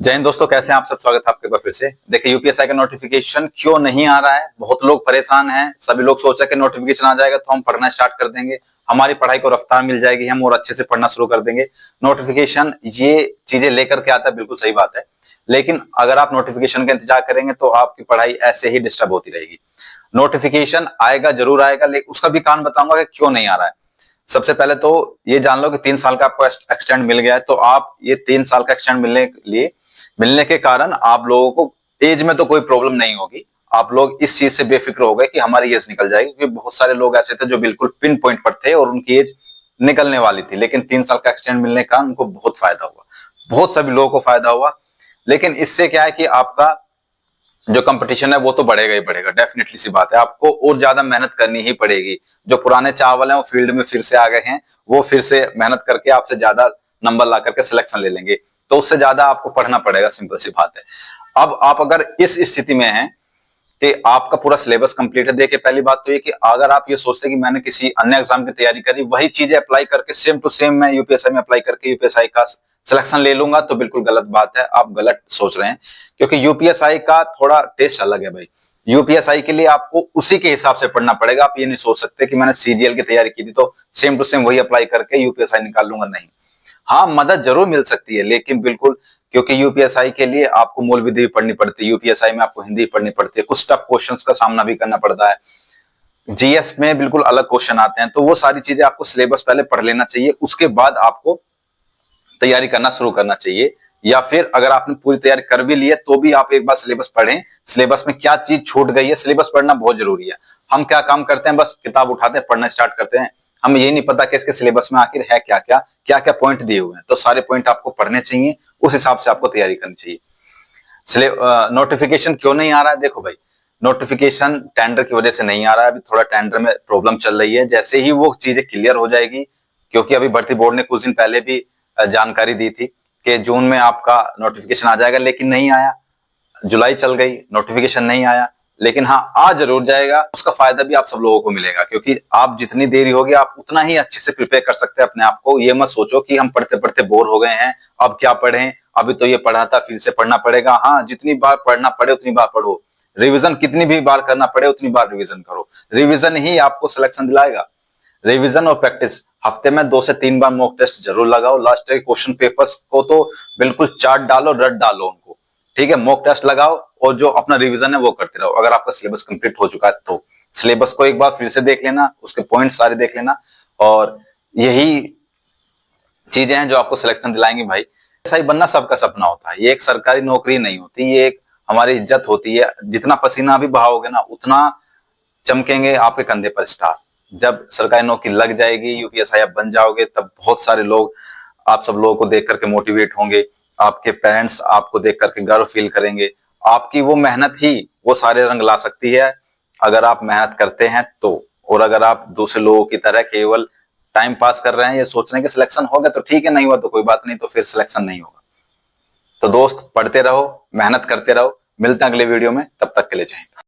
जय हिंद दोस्तों, कैसे हैं आप सब। स्वागत है आपके पास फिर से। देखिए, यूपीएसआई का नोटिफिकेशन क्यों नहीं आ रहा है। बहुत लोग परेशान हैं। सभी लोग सोच रहे हैं कि नोटिफिकेशन आ जाएगा तो हम पढ़ना स्टार्ट कर देंगे, हमारी पढ़ाई को रफ्तार मिल जाएगी, हम और अच्छे से पढ़ना शुरू कर देंगे। नोटिफिकेशन ये चीजें लेकर के आता है, बिल्कुल सही बात है, लेकिन अगर आप नोटिफिकेशन का इंतजार करेंगे तो आपकी पढ़ाई ऐसे ही डिस्टर्ब होती रहेगी। नोटिफिकेशन आएगा, जरूर आएगा, लेकिन उसका भी कारण बताऊंगा कि क्यों नहीं आ रहा है। सबसे पहले तो ये जान लो कि 3 साल का आपको एक्सटेंड मिल गया है, तो आप ये 3 साल का एक्सटेंड मिलने के कारण आप लोगों को एज में तो कोई प्रॉब्लम नहीं होगी। आप लोग इस चीज से बेफिक्र हो गए कि हमारी एज निकल जाएगी, क्योंकि बहुत सारे लोग ऐसे थे जो बिल्कुल पिन पॉइंट पर थे और उनकी एज निकलने वाली थी, लेकिन 3 साल का एक्सटेंड मिलने का उनको बहुत फायदा हुआ, बहुत सभी लोगों को फायदा हुआ। लेकिन इससे क्या है कि आपका जो कंपटीशन है वो तो बढ़ेगा ही बढ़ेगा, डेफिनेटली सी बात है। आपको और ज्यादा मेहनत करनी ही पड़ेगी। जो पुराने चावल हैं वो फील्ड में फिर से आ गए हैं, वो फिर से मेहनत करके आपसे ज्यादा नंबर ला करके सिलेक्शन ले लेंगे, तो उससे ज्यादा आपको पढ़ना पड़ेगा, सिंपल सी बात है। अब आप अगर इस स्थिति में हैं कि आपका पूरा सिलेबस कंप्लीट है, देखिए पहली बात तो ये कि अगर आप ये सोचते हैं कि मैंने किसी अन्य एग्जाम की तैयारी करी, वही चीजें अप्लाई करके सेम टू सेम मैं यूपीएसआई में अप्लाई करके यूपीएसआई का सिलेक्शन ले लूंगा, तो बिल्कुल गलत बात है, आप गलत सोच रहे हैं। क्योंकि यूपीएसआई का थोड़ा टेस्ट अलग है भाई। यूपीएसआई के लिए आपको उसी के हिसाब से पढ़ना पड़ेगा। आप ये नहीं सोच सकते कि मैंने सीजीएल की तैयारी की थी तो सेम टू सेम वही अप्लाई करके यूपीएसआई निकाल लूंगा, नहीं। हाँ, मदद जरूर मिल सकती है, लेकिन बिल्कुल, क्योंकि यूपीएसआई के लिए आपको मूल विधि भी पढ़नी पड़ती है, यूपीएसआई में आपको हिंदी पढ़नी पड़ती है, कुछ टफ क्वेश्चंस का सामना भी करना पड़ता है, जीएस में बिल्कुल अलग क्वेश्चन आते हैं, तो वो सारी चीजें आपको सिलेबस पहले पढ़ लेना चाहिए, उसके बाद आपको तैयारी करना शुरू करना चाहिए। या फिर अगर आपने पूरी तैयारी कर भी ली है तो भी आप एक बार सिलेबस पढ़ें, सिलेबस में क्या चीज छूट गई है। सिलेबस पढ़ना बहुत जरूरी है। हम क्या काम करते हैं, बस किताब उठाते हैं, पढ़ना स्टार्ट करते हैं, हमें ये नहीं पता कि इसके सिलेबस में आखिर है क्या क्या, क्या क्या पॉइंट दिए हुए हैं। तो सारे पॉइंट आपको पढ़ने चाहिए, उस हिसाब से आपको तैयारी करनी चाहिए। नोटिफिकेशन क्यों नहीं आ रहा है, देखो भाई, नोटिफिकेशन टेंडर की वजह से नहीं आ रहा है। अभी थोड़ा टेंडर में प्रॉब्लम चल रही है, जैसे ही वो चीजें क्लियर हो जाएगी, क्योंकि अभी भर्ती बोर्ड ने कुछ दिन पहले भी जानकारी दी थी कि जून में आपका नोटिफिकेशन आ जाएगा, लेकिन नहीं आया। जुलाई चल गई, नोटिफिकेशन नहीं आया, लेकिन हाँ, आ जरूर जाएगा। उसका फायदा भी आप सब लोगों को मिलेगा, क्योंकि आप जितनी देरी होगी आप उतना ही अच्छे से प्रिपेयर कर सकते हैं अपने आप को। ये मत सोचो कि हम पढ़ते पढ़ते बोर हो गए हैं, अब क्या पढ़ें, अभी तो ये पढ़ा था, फिर से पढ़ना पड़ेगा। हाँ, जितनी बार पढ़ना पड़े उतनी बार पढ़ो, रिविजन कितनी भी बार करना पड़े उतनी बार रिविजन करो। रिविजन ही आपको सिलेक्शन दिलाएगा। रिवीजन और प्रैक्टिस, हफ्ते में 2 से 3 बार मॉक टेस्ट जरूर लगाओ। लास्ट ईयर क्वेश्चन पेपर्स को तो बिल्कुल चाट डालो, रट डालो उनको, ठीक है। मॉक टेस्ट लगाओ और जो अपना रिवीजन है वो करते रहो। अगर आपका सिलेबस कंप्लीट हो चुका है तो सिलेबस को एक बार फिर से देख लेना, उसके पॉइंट सारे देख लेना, और यही चीजें हैं जो आपको सिलेक्शन दिलाएंगे भाई। ऐसा ही बनना सबका सपना होता है, ये एक सरकारी नौकरी नहीं होती, ये एक हमारी इज्जत होती है। जितना पसीना भी बहाओगे ना, उतना चमकेंगे आपके कंधे पर स्टार। जब सरकारी नौकरी लग जाएगी, यूपीएसआई आप बन जाओगे, तब बहुत सारे लोग आप सब लोगों को देख करके मोटिवेट होंगे। आपके पेरेंट्स आपको देख करके गर्व फील करेंगे। आपकी वो मेहनत ही वो सारे रंग ला सकती है, अगर आप मेहनत करते हैं तो। और अगर आप दूसरे लोगों की तरह केवल टाइम पास कर रहे हैं, ये सोच रहे हैं कि सिलेक्शन हो गया तो ठीक है, नहीं हुआ तो कोई बात नहीं, तो फिर सिलेक्शन नहीं होगा। तो दोस्त, पढ़ते रहो, मेहनत करते रहो। मिलते हैं अगले वीडियो में, तब तक के लिए जय हिंद।